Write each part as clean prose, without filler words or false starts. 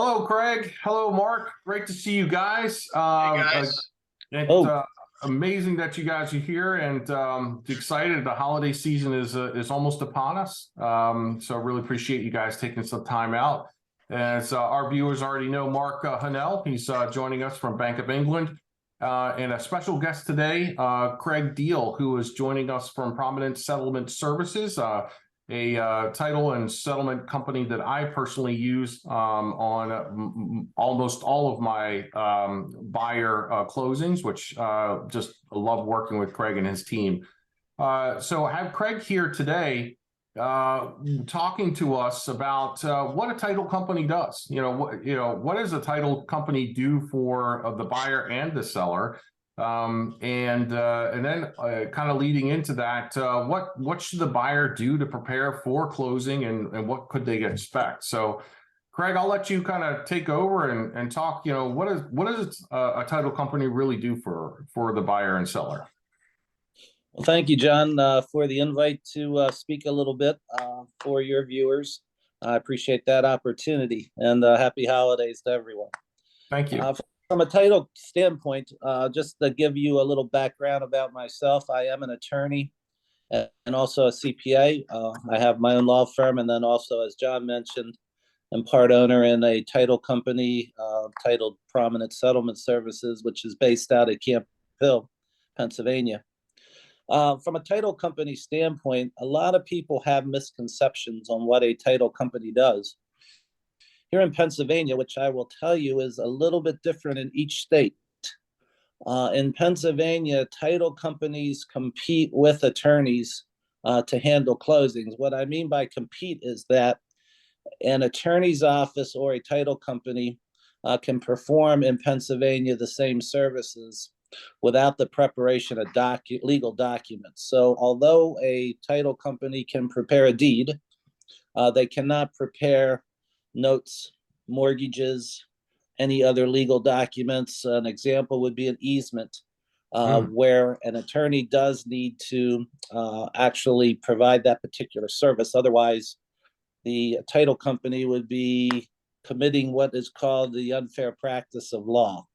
Hello, Craig. Hello, Mark. Great to see you guys. Hey guys. It's Oh, amazing that you guys are here and excited. The holiday season is almost upon us. So I really appreciate you guys taking some time out. As our viewers already know, Mark Hanel, he's joining us from Bank of England. And a special guest today, Craig Diehl, who is joining us from Prominent Settlement Services. A title and settlement company that I personally use on almost all of my buyer closings, which just love working with Craig and his team. So I have Craig here today talking to us about what a title company does. What does a title company do for the buyer and the seller? And then kind of leading into that, what should the buyer do to prepare for closing, and what could they expect? So, Craig, I'll let you kind of take over and talk. What does a title company really do for the buyer and seller? well, thank you, John, for the invite to speak a little bit for your viewers. I appreciate that opportunity, and happy holidays to everyone. Thank you. From a title standpoint, just to give you a little background about myself, I am an attorney and also a CPA. I have my own law firm, and then also, as John mentioned, I'm part owner in a title company titled Prominent Settlement Services, which is based out of Camp Hill, Pennsylvania. From a title company standpoint, a lot of people have misconceptions on what a title company does. Here in Pennsylvania, which I will tell you is a little bit different in each state. In Pennsylvania, title companies compete with attorneys to handle closings. What I mean by compete is that an attorney's office or a title company can perform in Pennsylvania the same services without the preparation of legal documents. So although a title company can prepare a deed, they cannot prepare notes, mortgages, any other legal documents. An example would be an easement, where an attorney does need to actually provide that particular service. Otherwise, the title company would be committing what is called the unfair practice of law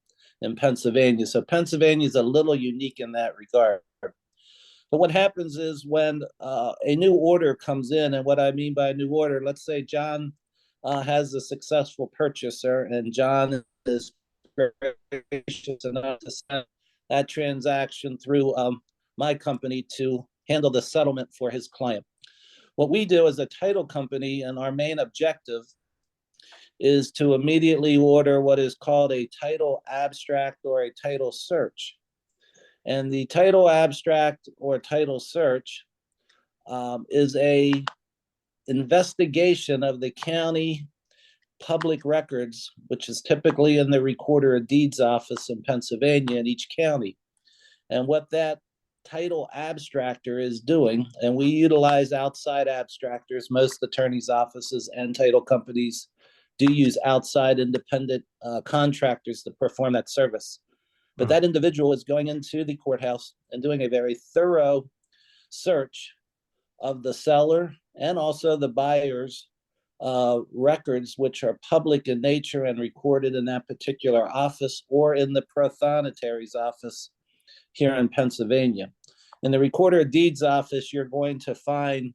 in Pennsylvania. So Pennsylvania is a little unique in that regard. But what happens is when a new order comes in, and what I mean by a new order, let's say John has a successful purchaser, and John is gracious enough to send that transaction through my company to handle the settlement for his client. What we do as a title company, and our main objective, is to immediately order what is called a title abstract or a title search. And the title abstract or title search is a investigation of the county public records, which is typically in the Recorder of Deeds office in Pennsylvania in each county. And what that title abstractor is doing, and we utilize outside abstractors, most attorneys' offices and title companies do use outside independent contractors to perform that service. But that individual is going into the courthouse and doing a very thorough search of the seller and also the buyer's records, which are public in nature and recorded in that particular office or in the prothonotari's office here in Pennsylvania. In the Recorder of Deeds office, you're going to find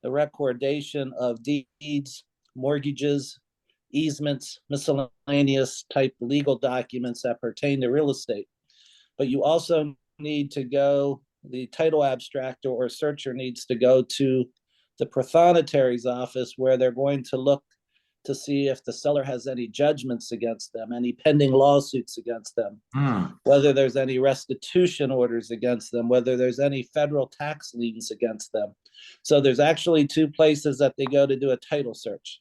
the recordation of deeds, mortgages, easements, miscellaneous type legal documents that pertain to real estate. But you also need to go, the title abstractor or searcher needs to go to the prothonotary's office, where they're going to look to see if the seller has any judgments against them, any pending lawsuits against them, whether there's any restitution orders against them, whether there's any federal tax liens against them. So there's actually two places that they go to do a title search.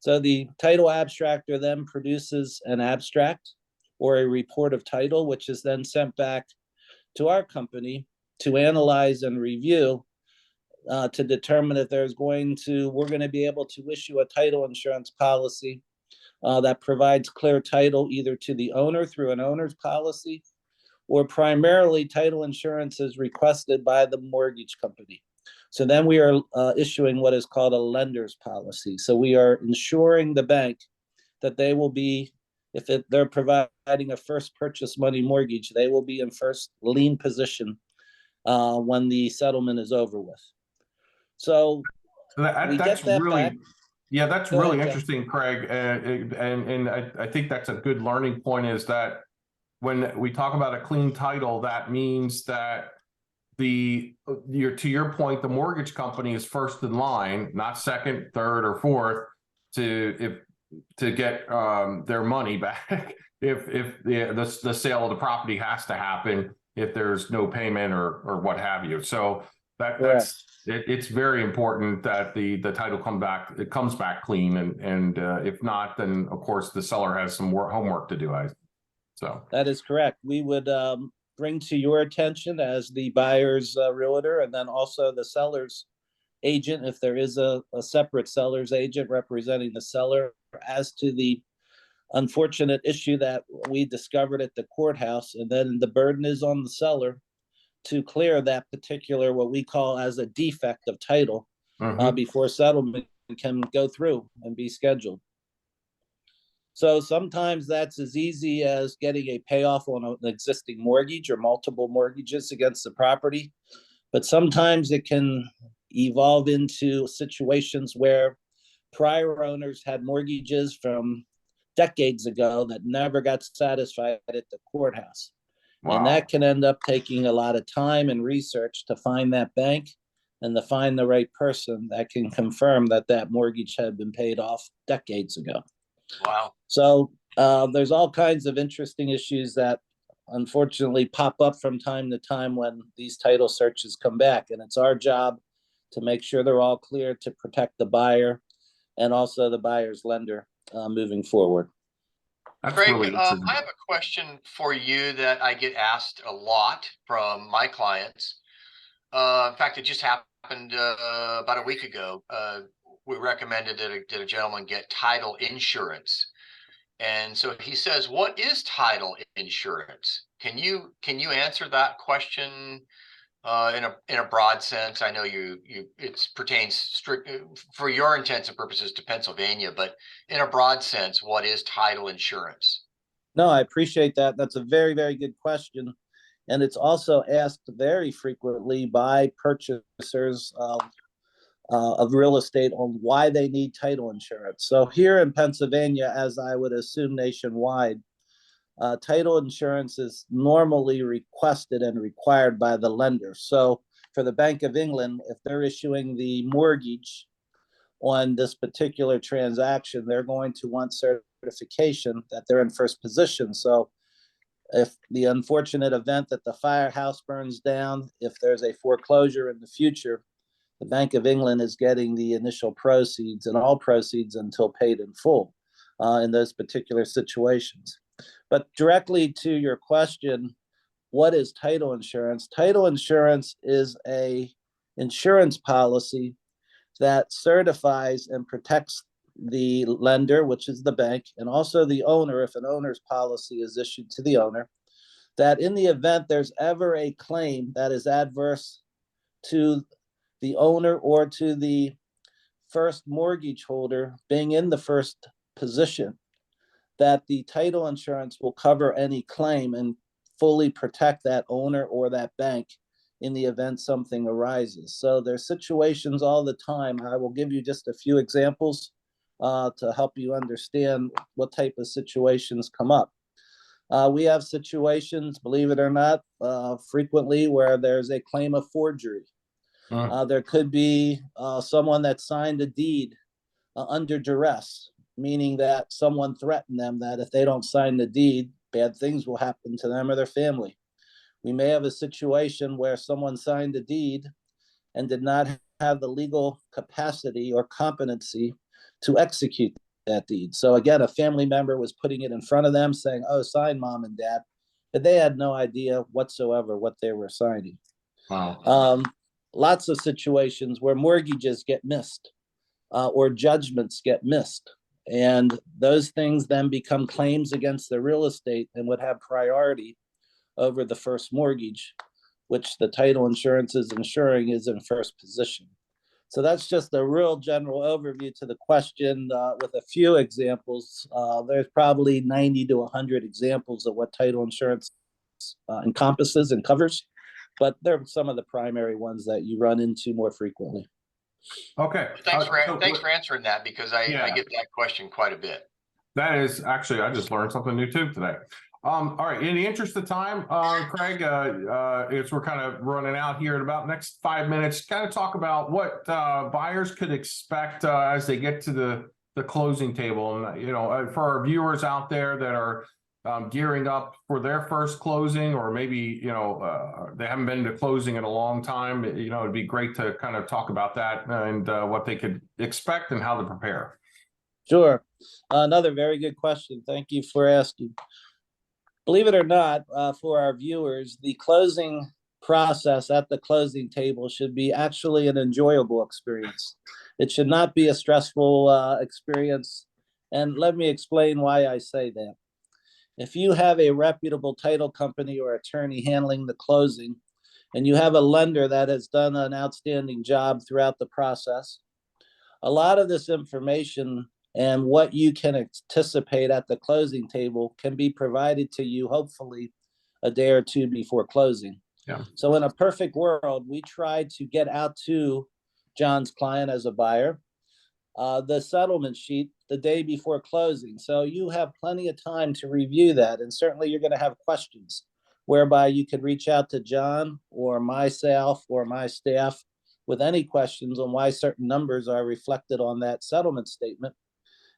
So the title abstractor then produces an abstract or a report of title, which is then sent back to our company to analyze and review to determine if we're going to be able to issue a title insurance policy that provides clear title either to the owner through an owner's policy, or primarily title insurance is requested by the mortgage company. So then we are issuing what is called a lender's policy. So we are insuring the bank that they will be, they're providing a first purchase money mortgage, they will be in first lien position when the settlement is over with. So we That's get that back. really, yeah, that's Go really ahead, Joe. interesting, Craig. And I think that's a good learning point, is that when we talk about a clean title, that means that to your point, the mortgage company is first in line, not second, third, or fourth, to get their money back if the sale of the property has to happen if there's no payment or what have you. So it's very important that the title comes back clean, and if not, then of course the seller has some homework to do. So that is correct. We would bring to your attention as the buyer's realtor, and then also the seller's agent, if there is a separate seller's agent representing the seller, as to the unfortunate issue that we discovered at the courthouse. And then the burden is on the seller to clear that particular, what we call as a defect of title, before settlement can go through and be scheduled. So sometimes that's as easy as getting a payoff on an existing mortgage or multiple mortgages against the property. But sometimes it can evolve into situations where prior owners had mortgages from decades ago that never got satisfied at the courthouse. Wow. And that can end up taking a lot of time and research to find that bank and to find the right person that can confirm that that mortgage had been paid off decades ago. Wow. So there's all kinds of interesting issues that unfortunately pop up from time to time when these title searches come back. And it's our job to make sure they're all clear to protect the buyer and also the buyer's lender moving forward. That's Craig, really I have a question for you that I get asked a lot from my clients. In fact, it just happened about a week ago. We recommended that a gentleman get title insurance. And so he says, what is title insurance? Can you answer that question in a broad sense? I know it pertains strict for your intents and purposes to Pennsylvania, but in a broad sense, what is title insurance? No, I appreciate that. That's a very, very good question. And it's also asked very frequently by purchasers of real estate on why they need title insurance. So here in Pennsylvania, as I would assume nationwide, title insurance is normally requested and required by the lender. So for the Bank of England, if they're issuing the mortgage on this particular transaction, they're going to want certification that they're in first position. So if the unfortunate event that the firehouse burns down, if there's a foreclosure in the future, the Bank of England is getting the initial proceeds and all proceeds until paid in full in those particular situations. But directly to your question, what is title insurance? Title insurance is an insurance policy that certifies and protects the lender, which is the bank, and also the owner, if an owner's policy is issued to the owner, that in the event there's ever a claim that is adverse to the owner or to the first mortgage holder being in the first position, that the title insurance will cover any claim and fully protect that owner or that bank in the event something arises. So there's situations all the time. I will give you just a few examples to help you understand what type of situations come up. We have situations, believe it or not, frequently where there's a claim of forgery. There could be someone that signed a deed under duress, meaning that someone threatened them that if they don't sign the deed, bad things will happen to them or their family. We may have a situation where someone signed a deed and did not have the legal capacity or competency to execute that deed. So again, a family member was putting it in front of them saying, oh, sign, mom and dad, but they had no idea whatsoever what they were signing. Wow. Lots of situations where mortgages get missed or judgments get missed. And those things then become claims against the real estate and would have priority over the first mortgage, which the title insurance is ensuring is in first position. So that's just a real general overview to the question with a few examples. There's probably 90 to 100 examples of what title insurance encompasses and covers, but they're some of the primary ones that you run into more frequently. Okay. Thanks for answering that, because I get that question quite a bit. That is actually, I just learned something new too today. All right, in the interest of time, Craig, as we're kind of running out here in about next 5 minutes, kind of talk about what buyers could expect as they get to the closing table. And, for our viewers out there that are gearing up for their first closing, or maybe, they haven't been to closing in a long time, it'd be great to kind of talk about that and what they could expect and how to prepare. Sure. Another very good question. Thank you for asking. Believe it or not, for our viewers, the closing process at the closing table should be actually an enjoyable experience. It should not be a stressful experience. And let me explain why I say that. If you have a reputable title company or attorney handling the closing, and you have a lender that has done an outstanding job throughout the process, a lot of this information and what you can anticipate at the closing table can be provided to you, hopefully, a day or two before closing. Yeah. So in a perfect world, we try to get out to John's client as a buyer the settlement sheet the day before closing. So you have plenty of time to review that. And certainly you're going to have questions whereby you could reach out to John or myself or my staff with any questions on why certain numbers are reflected on that settlement statement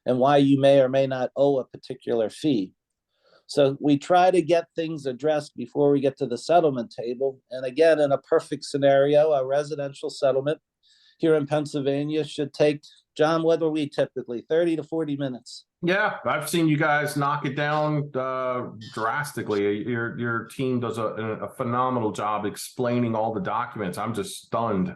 and why you may or may not owe a particular fee. So we try to get things addressed before we get to the settlement table. And again, in a perfect scenario, a residential settlement here in Pennsylvania should take, John, what are we typically, 30 to 40 minutes? Yeah, I've seen you guys knock it down drastically. Your team does a phenomenal job explaining all the documents. I'm just stunned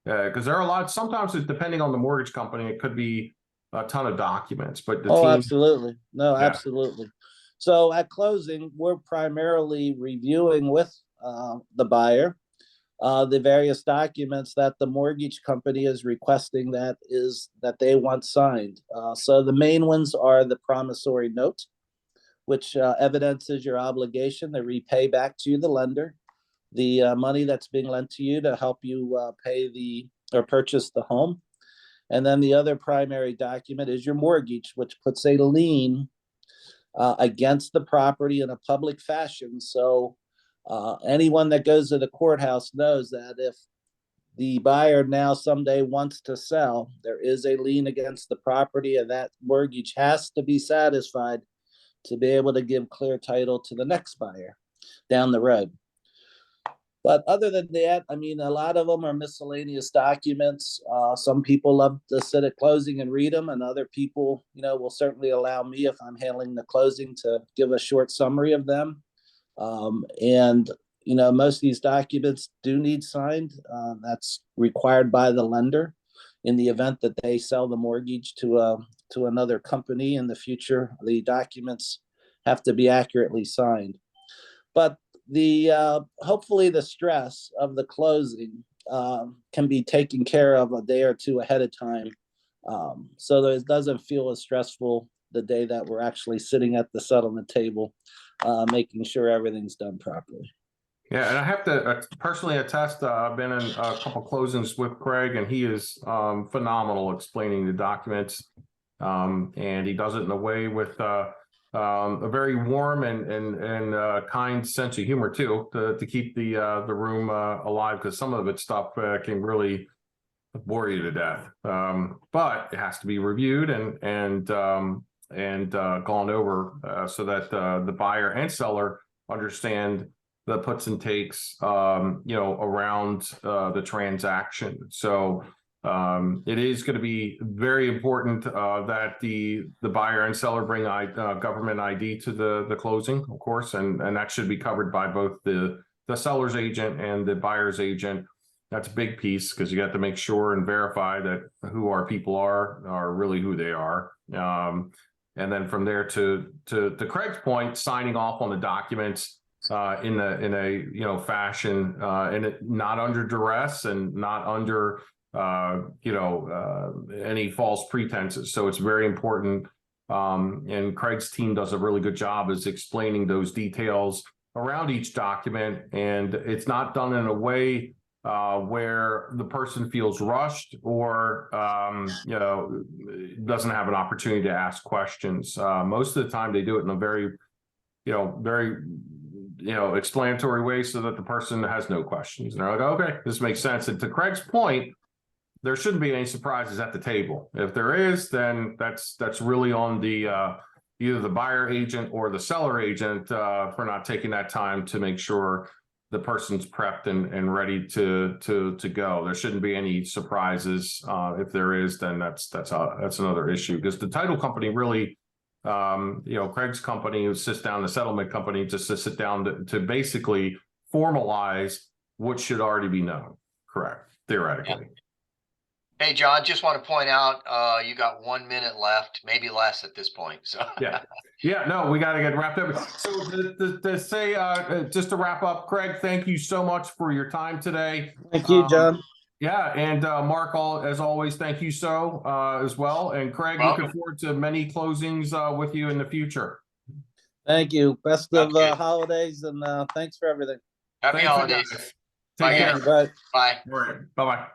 because there are a lot. Sometimes, depending on the mortgage company, it could be a ton of documents. But the team, absolutely, no, yeah. Absolutely. So at closing, we're primarily reviewing with the buyer the various documents that the mortgage company is requesting that they want signed. So the main ones are the promissory note, which evidences your obligation to repay back to the lender the money that's being lent to you to help you pay or purchase the home. And then the other primary document is your mortgage, which puts a lien against the property in a public fashion. So anyone that goes to the courthouse knows that if the buyer now someday wants to sell, there is a lien against the property, and that mortgage has to be satisfied to be able to give clear title to the next buyer down the road. But other than that, I mean, a lot of them are miscellaneous documents. Some people love to sit at closing and read them, and other people, will certainly allow me, if I'm handling the closing, to give a short summary of them. And most of these documents do need signed. That's required by the lender in the event that they sell the mortgage to another company in the future. The documents have to be accurately signed. But hopefully the stress of the closing can be taken care of a day or two ahead of time, so that it doesn't feel as stressful the day that we're actually sitting at the settlement table, making sure everything's done properly. Yeah, and I have to personally attest. I've been in a couple closings with Craig, and he is phenomenal explaining the documents, and he does it in a way with a very warm and kind sense of humor too, to keep the room alive, because some of its stuff can really bore you to death. But it has to be reviewed and gone over so that the buyer and seller understand the puts and takes, around the transaction. So it is going to be very important that the buyer and seller bring government ID to the closing, of course, and that should be covered by both the seller's agent and the buyer's agent. That's a big piece, because you got to make sure and verify that who our people are really who they are. And then from there to Craig's point, signing off on the documents in a fashion, and not under duress and not under any false pretenses. So it's very important. And Craig's team does a really good job is explaining those details around each document. And it's not done in a way where the person feels rushed or, doesn't have an opportunity to ask questions. Most of the time they do it in a very, explanatory way so that the person has no questions. And they're like, okay, this makes sense. And to Craig's point, there shouldn't be any surprises at the table. If there is, then that's really on the either the buyer agent or the seller agent for not taking that time to make sure the person's prepped and ready to go. There shouldn't be any surprises. If there is, then that's another issue, because the title company really, Craig's company, who sits down, the settlement company, just to sit down to basically formalize what should already be known. Correct, theoretically. Yeah. Hey, John, just want to point out, you got 1 minute left, maybe less at this point. So yeah, no, we got to get wrapped up. So to say, just to wrap up, Craig, thank you so much for your time today. Thank you, John. Yeah, and Mark, as always, thank you as well. And Craig, welcome. Looking forward to many closings with you in the future. Thank you. Best of Okay. holidays, and thanks for everything. Happy Thanks, holidays. guys. Bye, Take care. guys. Bye. Bye. Bye-bye.